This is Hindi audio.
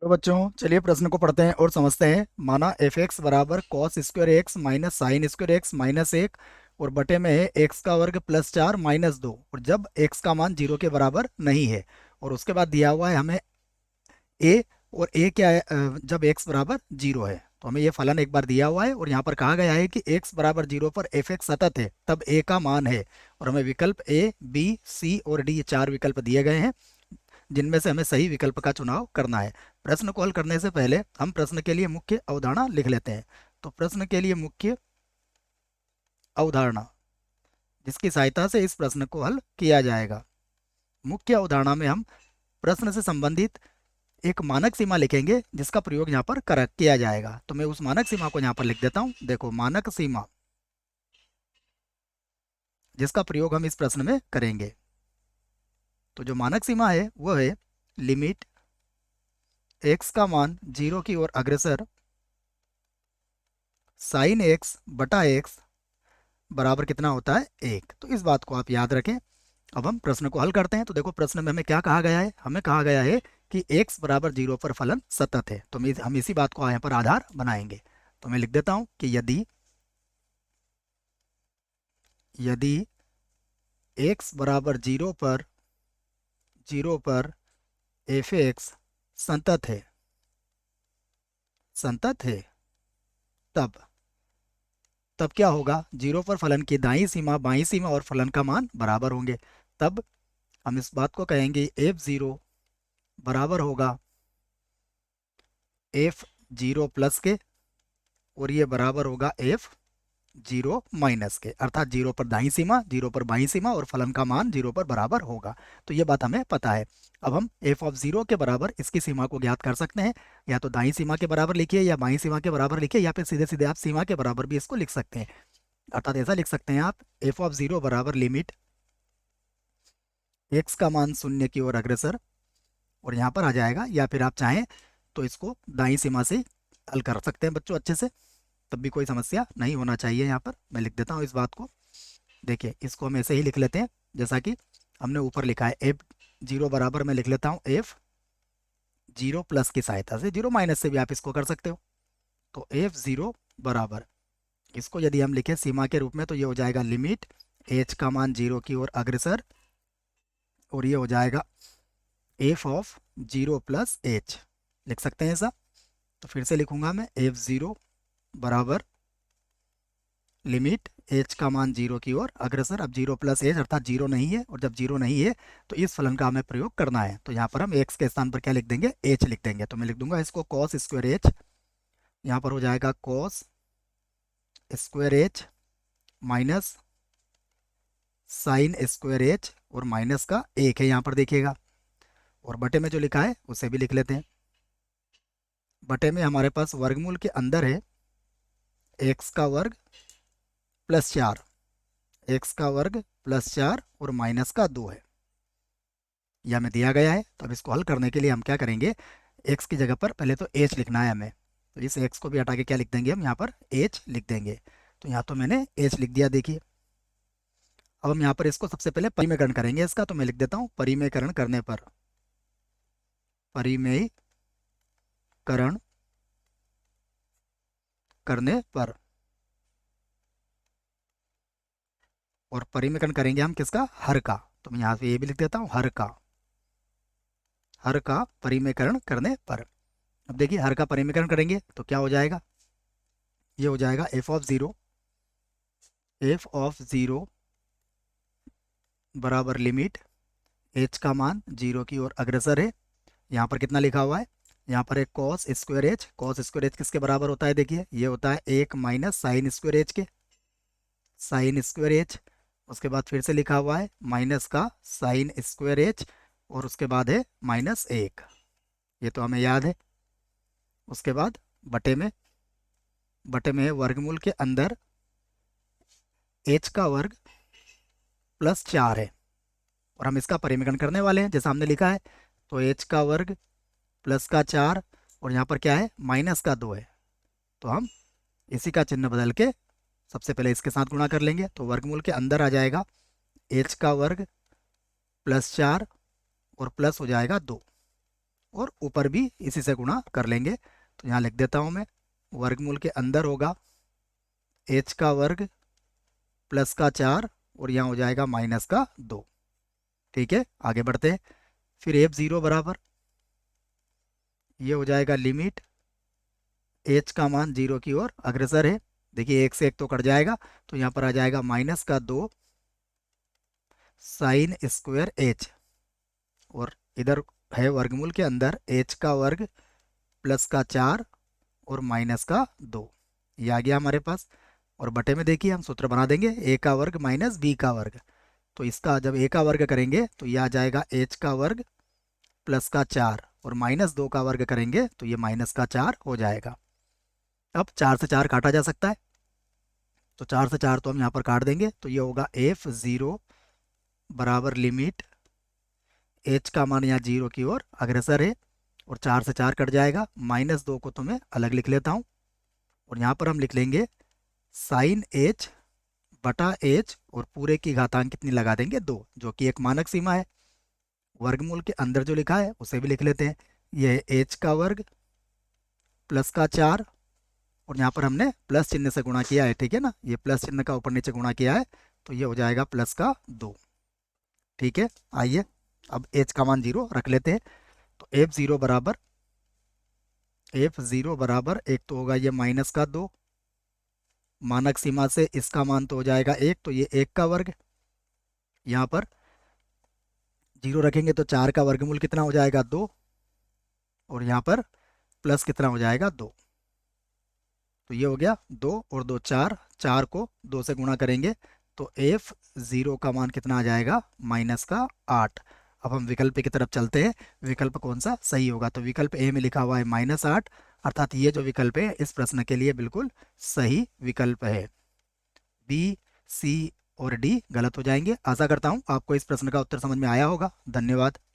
तो बच्चों चलिए प्रश्न को पढ़ते हैं और समझते हैं। माना एफ एक्स बराबर cos square x minus sine square x minus एक और बटे में है एक्स का वर्ग प्लस चार माइनस दो, और जब एक्स का मान जीरो के बराबर नहीं है। और उसके बाद दिया हुआ है हमें ए, और ए क्या है, जब एक्स बराबर जीरो है तो हमें ये फलन एक बार दिया हुआ है, और यहाँ पर कहा गया है कि एक्स बराबर जीरो पर एफ एक्स सतत है तब ए का मान है। और हमें विकल्प ए बी सी और डी, ये चार विकल्प दिए गए हैं जिनमें से हमें सही विकल्प का चुनाव करना है। प्रश्न को हल करने से पहले हम प्रश्न के लिए मुख्य अवधारणा लिख लेते हैं। तो प्रश्न के लिए मुख्य अवधारणा जिसकी सहायता से इस प्रश्न को हल किया जाएगा। मुख्य अवधारणा में हम प्रश्न से संबंधित एक मानक सीमा लिखेंगे जिसका प्रयोग यहाँ पर किया जाएगा। तो मैं उस मानक सीमा को यहाँ पर लिख देता हूँ। देखो, मानक सीमा जिसका प्रयोग हम इस प्रश्न में करेंगे। तो जो मानक सीमा है वो है लिमिट एक्स का मान जीरो की ओर अग्रसर साइन एक्स बटा एक्स बराबर कितना होता है, एक। तो इस बात को आप याद रखें। अब हम प्रश्न को हल करते हैं। तो देखो, प्रश्न में हमें क्या कहा गया है, हमें कहा गया है कि x बराबर जीरो पर फलन सतत है। तो हम इसी बात को यहाँ पर आधार बनाएंगे। तो मैं लिख देता हूं कि यदि यदि x बराबर जीरो पर एफ एक्स संतत है तब तब क्या होगा, जीरो पर फलन की दाईं सीमा बाईं सीमा और फलन का मान बराबर होंगे। तब हम इस बात को कहेंगे एफ जीरो बराबर होगा एफ जीरो प्लस के, और ये बराबर होगा एफ जीरो माइनस के, अर्थात जीरो पर दाईं सीमा जीरो पर बाईं सीमा और फलन का मान जीरो पर बराबर होगा। तो ये बात हमें पता है। अब हम एफ ऑफ जीरो के बराबर इसकी सीमा को ज्ञात कर सकते हैं। या तो दाईं सीमा के बराबर लिखिए या बाईं सीमा के बराबर लिखिए, या फिर सीधे सीधे आप सीमा के बराबर भी इसको लिख सकते हैं। अर्थात ऐसा लिख सकते हैं आप, एफ ऑफ जीरो बराबर लिमिट एक्स का मान शून्य की ओर अग्रसर, और यहाँ पर आ जाएगा। या फिर आप चाहें तो इसको दाईं सीमा से हल कर सकते हैं बच्चों अच्छे से, तब भी कोई समस्या नहीं होना चाहिए। यहाँ पर मैं लिख देता हूँ इस बात को। देखिए, इसको हम ऐसे ही लिख लेते हैं जैसा कि हमने ऊपर लिखा है। एफ जीरो बराबर मैं लिख लेता हूँ एफ जीरो प्लस की सहायता से, जीरो माइनस से भी आप इसको कर सकते हो। तो एफ जीरो बराबर, इसको यदि हम लिखें सीमा के रूप में तो ये हो जाएगा लिमिट एच का मान जीरो की ओर अग्रसर, और ये हो जाएगा F of zero plus H, लिख सकते हैं ऐसा। तो फिर से लिखूंगा मैं, एफ जीरो बराबर लिमिट एच का मान जीरो की ओर अग्रसर। अब जीरो प्लस एच अर्थात जीरो नहीं है, और जब जीरो नहीं है तो इस फलन का हमें प्रयोग करना है। तो यहाँ पर हम एक्स के स्थान पर क्या लिख देंगे, एच लिख देंगे। तो मैं लिख दूंगा इसको कॉस स्क्वायर एच, यहाँ पर हो जाएगा cos square H minus sine square H, और माइनस का एक है यहाँ पर देखिएगा, और बटे में जो लिखा है उसे भी लिख लेते हैं। बटे में हमारे पास वर्गमूल के अंदर है एक्स का वर्ग प्लस चार, एक्स का वर्ग प्लस चार और माइनस का दो है, यह हमें दिया गया है। तो अब इसको हल करने के लिए हम क्या करेंगे, एक्स की जगह पर पहले तो एच लिखना है हमें। तो इस एक्स को भी हटा के क्या लिख देंगे हम, यहाँ पर एच लिख देंगे। तो यहाँ तो मैंने एच लिख दिया, देखिए। अब हम यहाँ पर इसको सबसे पहले परिमेयकरण करेंगे इसका। तो मैं लिख देता हूँ परिमेयकरण करने पर, और परिमेयकरण करेंगे हम किसका, हर का। तो मैं यहाँ पे ये भी लिख देता हूँ हर का परिमेयकरण करने पर। अब देखिए, हर का परिमेयकरण करेंगे तो क्या हो जाएगा, ये हो जाएगा एफ ऑफ जीरो बराबर लिमिट एच का मान जीरो की ओर अग्रसर है। यहाँ पर कितना लिखा हुआ है, यहाँ पर एक कॉस स्क्वायर एच किसके बराबर होता है, देखिए ये होता है एक माइनस साइन स्क्वायर एच के, साइन स्क्वायर एच। उसके बाद फिर से लिखा हुआ है माइनस का साइन स्क्वायर एच, और उसके बाद है माइनस एक, ये तो हमें याद है। उसके बाद बटे में है वर्गमूल के अंदर एच का वर्ग प्लस चार है, और हम इसका परिमेयकरण करने वाले हैं जैसा हमने लिखा है। तो एच का वर्ग प्लस का चार, और यहाँ पर क्या है, माइनस का दो है। तो हम इसी का चिन्ह बदल के सबसे पहले इसके साथ गुणा कर लेंगे। तो वर्गमूल के अंदर आ जाएगा एच का वर्ग प्लस चार और प्लस हो जाएगा दो, और ऊपर भी इसी से गुणा कर लेंगे। तो यहाँ लिख देता हूँ मैं, वर्गमूल के अंदर होगा h का वर्ग प्लस का 4 और यहाँ हो जाएगा माइनस का 2। ठीक है, आगे बढ़ते हैं। फिर f0 बराबर, ये हो जाएगा लिमिट h का मान 0 की ओर अग्रसर है। देखिए एक से एक तो कट जाएगा, तो यहाँ पर आ जाएगा माइनस का 2 साइन स्क्वायर h, और इधर है वर्गमूल के अंदर h का वर्ग प्लस का 4 और माइनस का 2। ये आ गया हमारे पास। और बटे में देखिए हम सूत्र बना देंगे, a का वर्ग माइनस b का वर्ग। तो इसका जब a का वर्ग करेंगे तो ये आ जाएगा h का वर्ग प्लस का 4 और माइनस 2 का वर्ग करेंगे तो ये माइनस का 4 हो जाएगा। अब 4 से 4 काटा जा सकता है, तो 4 से 4 तो हम यहाँ पर काट देंगे। तो ये होगा f0 बराबर लिमिट h का मान यहाँ 0 की ओर अग्रसर है, और 4 से 4 कट जाएगा। माइनस 2 को तो मैं अलग लिख लेता हूँ, और यहाँ पर हम लिख लेंगे साइन h बटा h, और पूरे की घातांक कितनी लगा देंगे 2, जो कि एक मानक सीमा है। वर्गमूल के अंदर जो लिखा है उसे भी लिख लेते हैं। यह है h का वर्ग प्लस का 4, और यहाँ पर हमने प्लस चिन्ह से गुणा किया है, ठीक है ना, ये प्लस चिन्ह का ऊपर नीचे गुणा किया है, तो ये हो जाएगा प्लस का 2। ठीक है, आइए अब h का मान 0 रख लेते हैं। तो f0 बराबर एक तो होगा ये माइनस का 2, मानक सीमा से इसका मान तो हो जाएगा 1, तो ये 1 का वर्ग। यहाँ पर 0 रखेंगे तो 4 का वर्गमूल कितना हो जाएगा 2, और यहाँ पर प्लस कितना हो जाएगा 2। तो ये हो गया 2 और 2 4, 4 को 2 से गुणा करेंगे तो f0 का मान कितना आ जाएगा माइनस का 8। अब हम विकल्प की तरफ चलते हैं, विकल्प कौन सा सही होगा। तो विकल्प ए में लिखा हुआ है -8, अर्थात ये जो विकल्प है इस प्रश्न के लिए बिल्कुल सही विकल्प है। बी, सी और डी गलत हो जाएंगे। आशा करता हूँ आपको इस प्रश्न का उत्तर समझ में आया होगा। धन्यवाद।